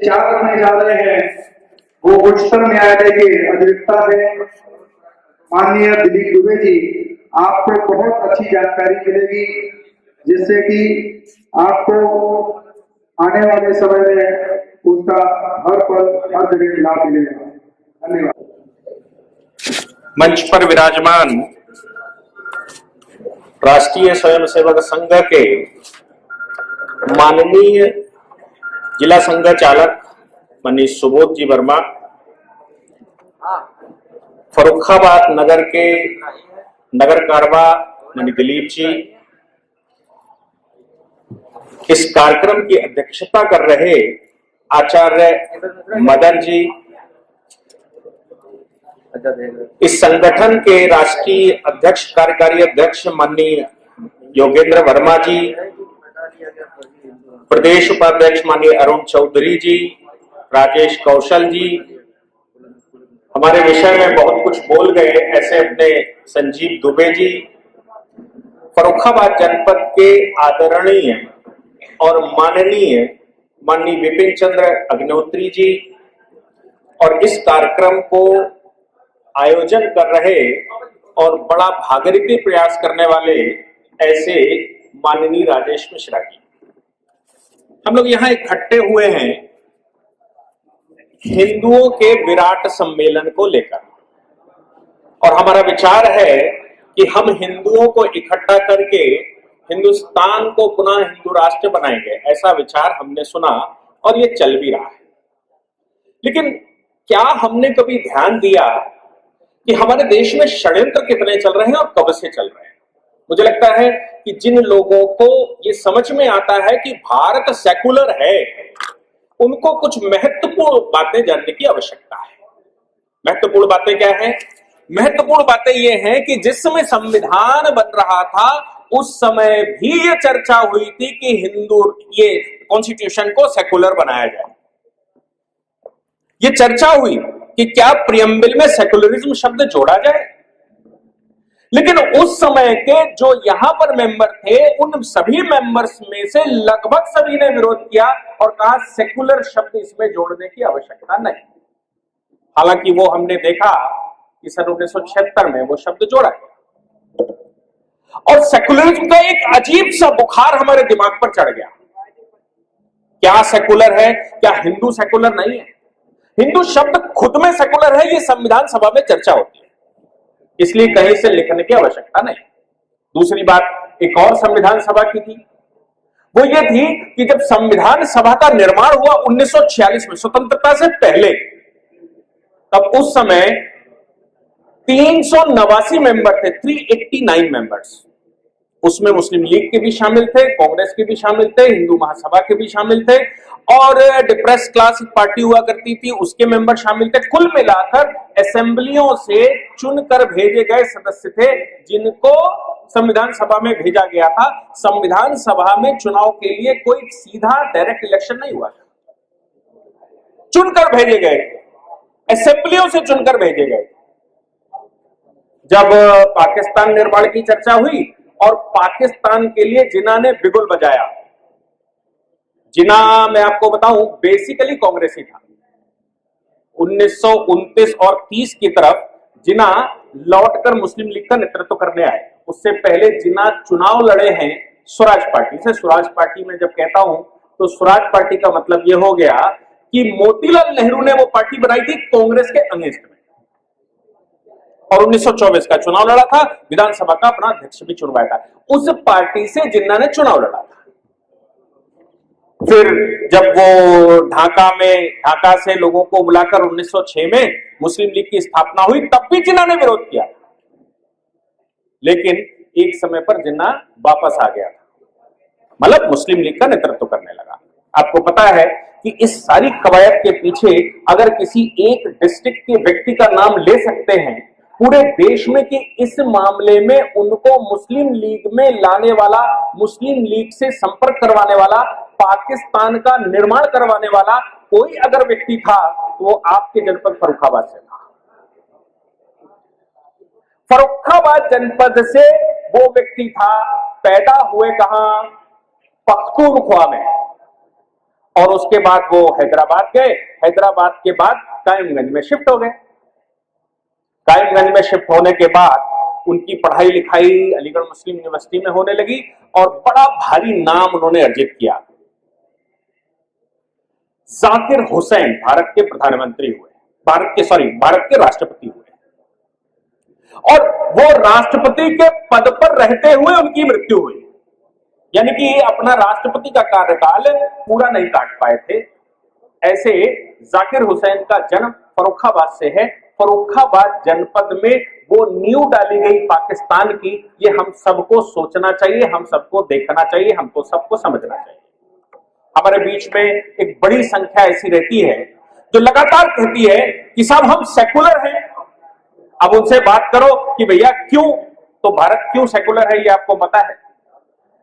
विचार रखने जा रहे हैं वो उच्चतम न्यायालय के अधिवक्ता है माननीय दिलीप दुबे जी। आपको बहुत अच्छी जानकारी मिलेगी जिससे कि आपको आने वाले समय में उसका हर पल हर जगह लाभ मिलेगा। धन्यवाद। मंच पर विराजमान राष्ट्रीय स्वयंसेवक संघ के माननीय जिला संघ चालक मनीष सुबोध जी वर्मा, फर्रुखाबाद नगर के नगर कारवा मनी दिलीप जी, इस कार्यक्रम की अध्यक्षता कर रहे आचार्य मदन जी, इस संगठन के राष्ट्रीय अध्यक्ष कार्यकारी अध्यक्ष माननीय योगेंद्र वर्मा जी, प्रदेश उपाध्यक्ष माननीय अरुण चौधरी जी, राजेश कौशल जी, हमारे विषय में बहुत कुछ बोल गए ऐसे अपने संजीव दुबे जी, फर्रुखाबाद जनपद के आदरणीय और माननीय माननीय विपिन चंद्र अग्निहोत्री जी, और इस कार्यक्रम को आयोजन कर रहे और बड़ा भागीरथी प्रयास करने वाले ऐसे माननीय राजेश मिश्रा जी। हम लोग यहाँ इकट्ठे हुए हैं हिंदुओं के विराट सम्मेलन को लेकर, और हमारा विचार है कि हम हिंदुओं को इकट्ठा करके हिंदुस्तान को पुनः हिंदू राष्ट्र बनाएंगे, ऐसा विचार हमने सुना और ये चल भी रहा है। लेकिन क्या हमने कभी ध्यान दिया कि हमारे देश में षड्यंत्र कितने चल रहे हैं और कब से चल रहे हैं? मुझे लगता है कि जिन लोगों को ये समझ में आता है कि भारत सेकुलर है, उनको कुछ महत्वपूर्ण बातें जानने की आवश्यकता है। महत्वपूर्ण बातें क्या है? महत्वपूर्ण बातें ये हैं कि जिस समय संविधान बन रहा था उस समय भी ये चर्चा हुई थी कि ये कॉन्स्टिट्यूशन को सेकुलर बनाया जाए। ये चर्चा हुई कि क्या प्रियम्बल में सेकुलरिज्म शब्द जोड़ा जाए, लेकिन उस समय के जो यहां पर मेंबर थे उन सभी मेंबर्स में से लगभग सभी ने विरोध किया और कहा सेकुलर शब्द इसमें जोड़ने की आवश्यकता नहीं। हालांकि वो हमने देखा कि सन 1976 में वो शब्द जोड़ा गया और सेकुलरिज्म का एक अजीब सा बुखार हमारे दिमाग पर चढ़ गया। क्या सेकुलर है? क्या हिंदू सेकुलर नहीं है? हिंदू शब्द खुद में सेकुलर है, ये संविधान सभा में चर्चा होती है, इसलिए कहीं से लिखने की आवश्यकता नहीं। दूसरी बात एक और संविधान सभा की थी, वो ये थी कि जब संविधान सभा का निर्माण हुआ 1946 में, स्वतंत्रता से पहले, तब उस समय 389 मेंबर थे, 389 मेंबर्स। उसमें मुस्लिम लीग के भी शामिल थे, कांग्रेस के भी शामिल थे, हिंदू महासभा के भी शामिल थे, और डिप्रेस क्लास पार्टी हुआ करती थी उसके मेंबर शामिल थे। कुल मिलाकर असेंबलियों से चुनकर भेजे गए सदस्य थे जिनको संविधान सभा में भेजा गया था। संविधान सभा में चुनाव के लिए कोई सीधा डायरेक्ट इलेक्शन नहीं हुआ, चुनकर भेजे गए, असेंबलियों से चुनकर भेजे गए। जब पाकिस्तान निर्माण की चर्चा हुई और पाकिस्तान के लिए जिन्ना ने बिगुल बजाया, जिन्ना मैं आपको बताऊं बेसिकली कांग्रेसी था। 1929 और 30 की तरफ जिन्ना लौटकर मुस्लिम लीग का नेतृत्व करने आए। उससे पहले जिन्ना चुनाव लड़े हैं स्वराज पार्टी से। स्वराज पार्टी में जब कहता हूं तो स्वराज पार्टी का मतलब यह हो गया कि मोतीलाल नेहरू ने वो पार्टी बनाई थी कांग्रेस के अगेंस्ट में, और 1924 का चुनाव लड़ा था, विधानसभा का अपना अध्यक्ष भी चुनवाया था। उस पार्टी से जिन्ना ने चुनाव लड़ा था। फिर जब वो ढाका से लोगों को बुलाकर 1906 में मुस्लिम लीग की स्थापना हुई, तब भी जिन्ना ने विरोध किया, लेकिन एक समय पर जिन्ना वापस आ गया था, मतलब मुस्लिम लीग का नेतृत्व करने लगा। आपको पता है कि इस सारी कवायद के पीछे अगर किसी एक डिस्ट्रिक्ट के व्यक्ति का नाम ले सकते हैं पूरे देश में कि इस मामले में उनको मुस्लिम लीग में लाने वाला, मुस्लिम लीग से संपर्क करवाने वाला, पाकिस्तान का निर्माण करवाने वाला कोई अगर व्यक्ति था तो वो आपके जनपद फर्रुखाबाद से था। फर्रुखाबाद जनपद से वो व्यक्ति था, पैदा हुए कहां? पख्तूनख्वा में, और उसके बाद वो हैदराबाद गए। हैदराबाद के बाद कायमगंज में शिफ्ट हो गए। कायमगंज में शिफ्ट होने के बाद उनकी पढ़ाई लिखाई अलीगढ़ मुस्लिम यूनिवर्सिटी में होने लगी और बड़ा भारी नाम उन्होंने अर्जित किया। जाकिर हुसैन भारत के प्रधानमंत्री हुए, भारत के राष्ट्रपति हुए और वो राष्ट्रपति के पद पर रहते हुए उनकी मृत्यु हुई। यानी कि अपना राष्ट्रपति का कार्यकाल पूरा नहीं काट पाए थे। ऐसे जाकिर हुसैन का जन्म फर्रुखाबाद से है। फर्रुखाबाद जनपद में वो नींव डाली गई पाकिस्तान की, ये हम सबको सोचना चाहिए, हम सबको देखना चाहिए, हमको सबको समझना चाहिए। हमारे बीच में एक बड़ी संख्या ऐसी रहती है जो लगातार कहती है कि साहब हम सेकुलर हैं। अब उनसे बात करो कि भैया क्यों, तो भारत क्यों सेकुलर है ये आपको पता है?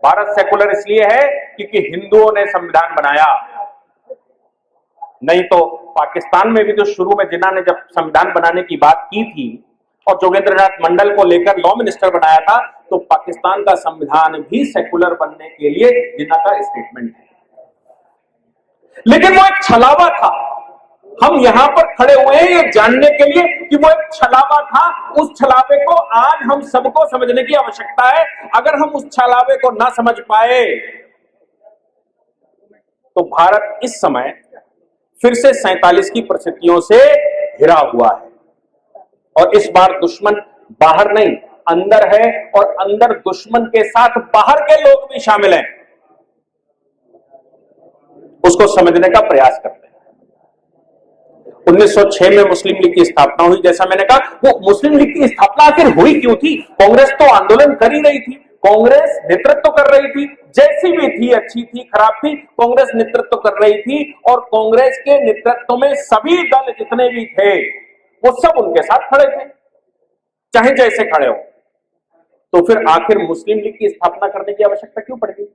भारत सेकुलर इसलिए है क्योंकि हिंदुओं ने संविधान बनाया। नहीं तो पाकिस्तान में भी तो शुरू में जिन्ना ने जब संविधान बनाने की बात की थी और जोगेंद्रनाथ मंडल को लेकर लॉ मिनिस्टर बनाया था, तो पाकिस्तान का संविधान भी सेकुलर बनने के लिए जिन्ना का स्टेटमेंट है। लेकिन वो एक छलावा था। हम यहां पर खड़े हुए हैं ये जानने के लिए कि वो एक छलावा था। उस छलावे को आज हम सबको समझने की आवश्यकता है। अगर हम उस छलावे को ना समझ पाए तो भारत इस समय फिर से 47 की परिस्थितियों से घिरा हुआ है और इस बार दुश्मन बाहर नहीं अंदर है और अंदर दुश्मन के साथ बाहर के लोग भी शामिल हैं। उसको समझने का प्रयास करते हैं। 1906 में मुस्लिम लीग की स्थापना हुई। जैसा मैंने कहा, वो मुस्लिम लीग की स्थापना आखिर हुई क्यों थी? कांग्रेस तो आंदोलन कर ही रही थी, कांग्रेस नेतृत्व कर रही थी, जैसी भी थी, अच्छी थी खराब थी, कांग्रेस नेतृत्व कर रही थी और कांग्रेस के नेतृत्व में सभी दल जितने भी थे वो सब उनके साथ खड़े थे, चाहे जैसे खड़े हो। तो फिर आखिर मुस्लिम लीग की स्थापना करने की आवश्यकता क्यों पड़ गई?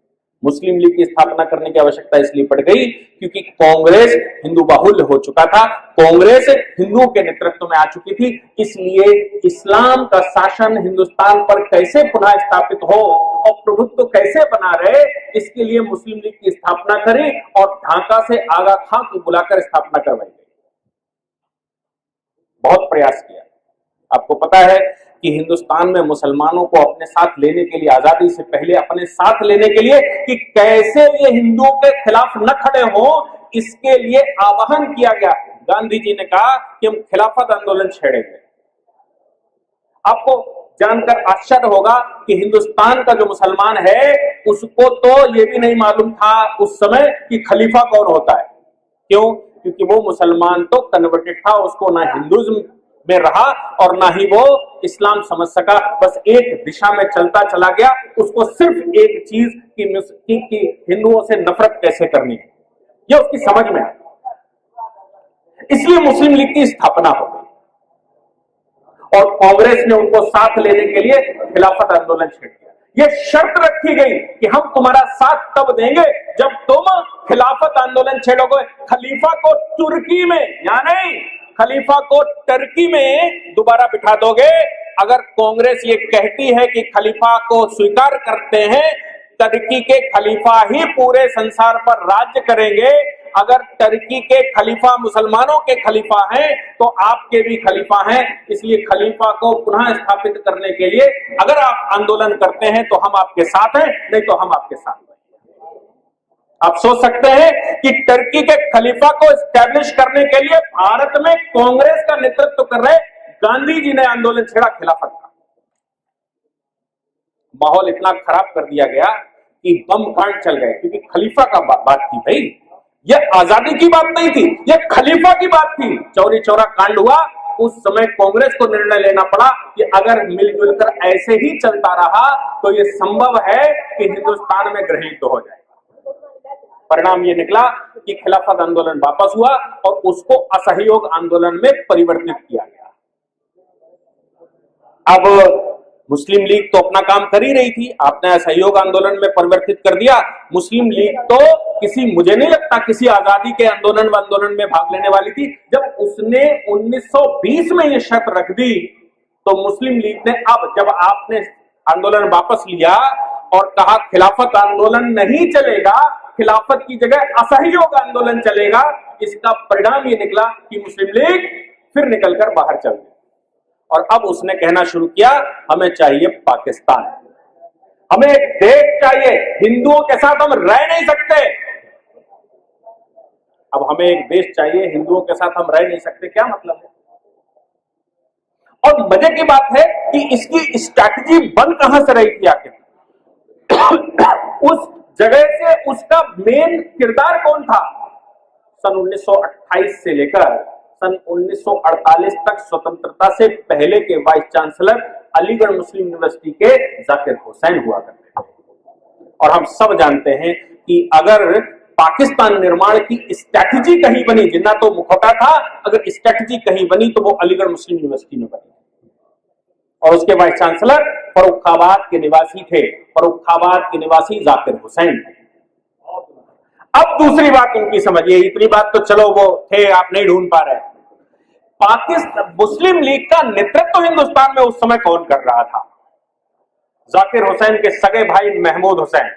मुस्लिम लीग की स्थापना करने की आवश्यकता इसलिए पड़ गई क्योंकि कांग्रेस हिंदू बाहुल्य हो चुका था, कांग्रेस हिंदुओं के नेतृत्व में आ चुकी थी। इसलिए इस्लाम का शासन हिंदुस्तान पर कैसे पुनः स्थापित हो और प्रभुत्व कैसे बना रहे, इसके लिए मुस्लिम लीग की स्थापना करी और ढाका से आगा खां को बुलाकर स्थापना करवाई गई। बहुत प्रयास किया। आपको पता है कि हिंदुस्तान में मुसलमानों को अपने साथ लेने के लिए, आजादी से पहले अपने साथ लेने के लिए, कि कैसे ये हिंदुओं के खिलाफ न खड़े हो, इसके लिए आह्वान किया गया। गांधी जी ने कहा कि हम खिलाफत आंदोलन छेड़ेंगे। आपको जानकर आश्चर्य होगा कि हिंदुस्तान का जो मुसलमान है उसको तो ये भी नहीं मालूम था उस समय कि खलीफा कौन होता है। क्यों? क्योंकि वो मुसलमान तो कन्वर्टेड था, उसको ना हिंदुइज्म में रहा और ना ही वो इस्लाम समझ सका। बस एक दिशा में चलता चला गया। उसको सिर्फ एक चीज कि हिंदुओं से नफरत कैसे करनी है, यह उसकी समझ में आया। इसलिए मुस्लिम लीग की स्थापना हो गई और कांग्रेस ने उनको साथ लेने के लिए खिलाफत आंदोलन छेड़ दिया। यह शर्त रखी गई कि हम तुम्हारा साथ तब देंगे जब तुम खिलाफत आंदोलन छेड़ोगे। खलीफा को तुर्की में, यानी खलीफा को टर्की में दोबारा बिठा दोगे। अगर कांग्रेस ये कहती है कि खलीफा को स्वीकार करते हैं, टर्की के खलीफा ही पूरे संसार पर राज्य करेंगे। अगर टर्की के खलीफा मुसलमानों के खलीफा हैं तो आपके भी खलीफा हैं। इसलिए खलीफा को पुनः स्थापित करने के लिए अगर आप आंदोलन करते हैं तो हम आपके साथ हैं, नहीं तो हम आपके साथ हैं। आप सोच सकते हैं कि टर्की के खलीफा को एस्टैब्लिश करने के लिए भारत में कांग्रेस का नेतृत्व कर रहे गांधी जी ने आंदोलन छेड़ा खिलाफत का। माहौल इतना खराब कर दिया गया कि बम कांड चल गए, क्योंकि खलीफा का बात थी भाई। यह आजादी की बात नहीं थी, यह खलीफा की बात थी। चौरी चौरा कांड हुआ। उस समय कांग्रेस को निर्णय लेना पड़ा कि अगर मिलजुल कर ऐसे ही चलता रहा तो यह संभव है कि हिंदुस्तान में गृह युद्ध हो जाए। परिणाम यह निकला कि खिलाफत आंदोलन वापस हुआ और उसको असहयोग आंदोलन में परिवर्तित किया गया। अब मुस्लिम लीग तो अपना काम कर ही रही थी, आपने असहयोग आंदोलन में परिवर्तित कर दिया। मुस्लिम लीग तो मुझे नहीं लगता किसी आजादी के आंदोलन में भाग लेने वाली थी। जब उसने 1920 में यह शर्त रख दी तो मुस्लिम लीग ने, अब जब आपने आंदोलन वापस लिया और कहा खिलाफत आंदोलन नहीं चलेगा, खिलाफत की जगह असहयोग आंदोलन चलेगा। इसका परिणाम ये निकला कि मुस्लिम लीग फिर निकलकर बाहर चल गई और अब उसने कहना शुरू किया, हमें चाहिए पाकिस्तान, हमें एक देश चाहिए, हिंदुओं के साथ हम रह नहीं सकते। अब हमें एक देश चाहिए, हिंदुओं के साथ हम रह नहीं सकते, क्या मतलब है? और मजे की बात है कि इसकी स्ट्रैटेजी बन कहां से रही थी आखिर? उस जगह से उसका मेन किरदार कौन था? सन 1928 से लेकर सन 1948 तक स्वतंत्रता से पहले के वाइस चांसलर अलीगढ़ मुस्लिम यूनिवर्सिटी के जाकिर हुसैन हुआ करते थे। और हम सब जानते हैं कि अगर पाकिस्तान निर्माण की स्ट्रैटेजी कहीं बनी, जिन्ना तो मुखौटा था, अगर स्ट्रैटेजी कहीं बनी तो वो अलीगढ़ मुस्लिम यूनिवर्सिटी में बनी और उसके वाइस चांसलर फर्रुखाबाद के निवासी थे, फर्रुखाबाद के निवासी जाकिर हुसैन थे। अब दूसरी बात उनकी समझिए, इतनी बात तो चलो वो थे, आप नहीं ढूंढ पा रहे। पाकिस्तान मुस्लिम लीग का नेतृत्व हिंदुस्तान में उस समय कौन कर रहा था? जाकिर हुसैन के सगे भाई महमूद हुसैन।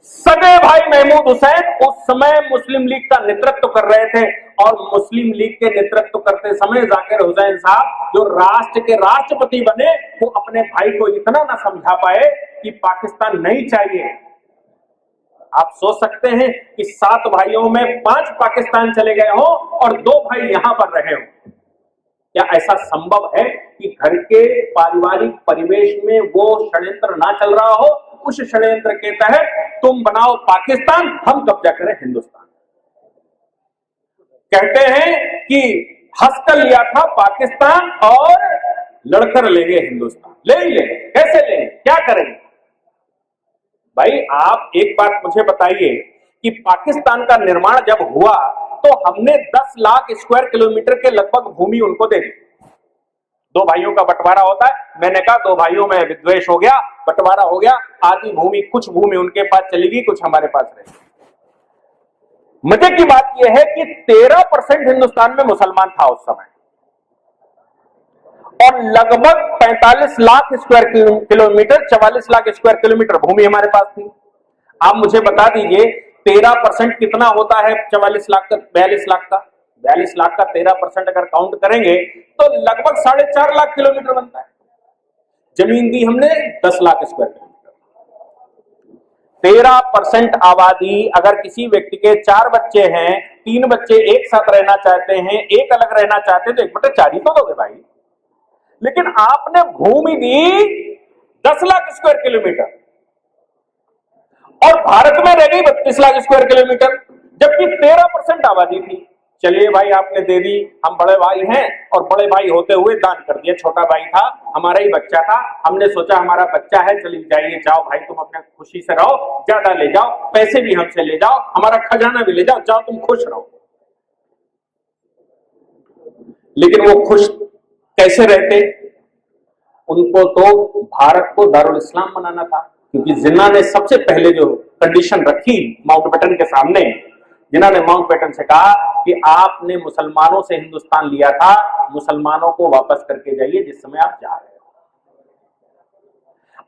सगे भाई महमूद हुसैन उस समय मुस्लिम लीग का नेतृत्व कर रहे थे और मुस्लिम लीग के नेतृत्व करते समय जाकिर हुसैन साहब जो राष्ट्र के राष्ट्रपति बने, वो अपने भाई को इतना ना समझा पाए कि पाकिस्तान नहीं चाहिए। आप सोच सकते हैं कि 7 भाइयों में 5 पाकिस्तान चले गए हो और 2 भाई यहां पर रहे हो। क्या ऐसा संभव है कि घर के पारिवारिक परिवेश में वो षड्यंत्र ना चल रहा हो? उस षड्यंत्र के तहत तुम बनाओ पाकिस्तान, हम कब्जा करें हिंदुस्तान। कहते हैं कि हंसकर लिया था पाकिस्तान और लड़कर लेंगे हिंदुस्तान। ले ही लेंगे, कैसे लेंगे, क्या करेंगे? भाई आप एक बात मुझे बताइए कि पाकिस्तान का निर्माण जब हुआ तो हमने 10 लाख स्क्वायर किलोमीटर के लगभग भूमि उनको दे दी। 2 भाइयों का बंटवारा होता है, मैंने कहा 2 भाइयों में विद्वेष हो गया, बंटवारा हो गया, आधी भूमि, कुछ भूमि उनके पास चली गई, कुछ हमारे पास रही। मजे की बात यह है कि 13% हिंदुस्तान में मुसलमान था उस समय और लगभग 45 lakh square kilometre, 44 lakh square kilometre भूमि हमारे पास थी। आप मुझे बता दीजिए 13% कितना होता है 44 लाख का, 42 लाख का? 42 लाख का 13% अगर काउंट करेंगे तो लगभग 4.5 लाख किलोमीटर बनता है। जमीन दी हमने 10 लाख स्क्वायर किलोमीटर। 13% आबादी, अगर किसी व्यक्ति के 4 बच्चे हैं, 3 बच्चे एक साथ रहना चाहते हैं, एक अलग रहना चाहते हैं, तो 1/4 ही तो दोगे भाई। लेकिन आपने भूमि दी 10 लाख स्क्वायर किलोमीटर और भारत में रह गई 32 लाख स्क्वायर किलोमीटर, जबकि 13% आबादी थी। चलिए भाई आपने दे दी, हम बड़े भाई हैं और बड़े भाई होते हुए दान कर दिया। छोटा भाई था, हमारा ही बच्चा था, हमने सोचा हमारा बच्चा है, चलिए जाइए, जाओ भाई तुम अपने खुशी से रहो, ज्यादा ले जाओ, पैसे भी हमसे ले जाओ, हमारा खजाना भी ले जाओ, जाओ तुम खुश रहो। लेकिन वो खुश कैसे रहते? उनको तो भारत को दारुल इस्लाम बनाना था, क्योंकि जिन्ना ने सबसे पहले जो कंडीशन रखी माउंटबेटन के सामने, जिन्ना ने माउंटबेटन से कहा कि आपने मुसलमानों से हिंदुस्तान लिया था, मुसलमानों को वापस करके जाइए जिस समय आप जा रहे हो।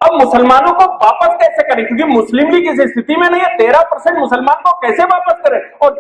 अब मुसलमानों को वापस कैसे करें, क्योंकि मुस्लिम लीग इस स्थिति में नहीं है, 13% मुसलमान को कैसे वापस करें? और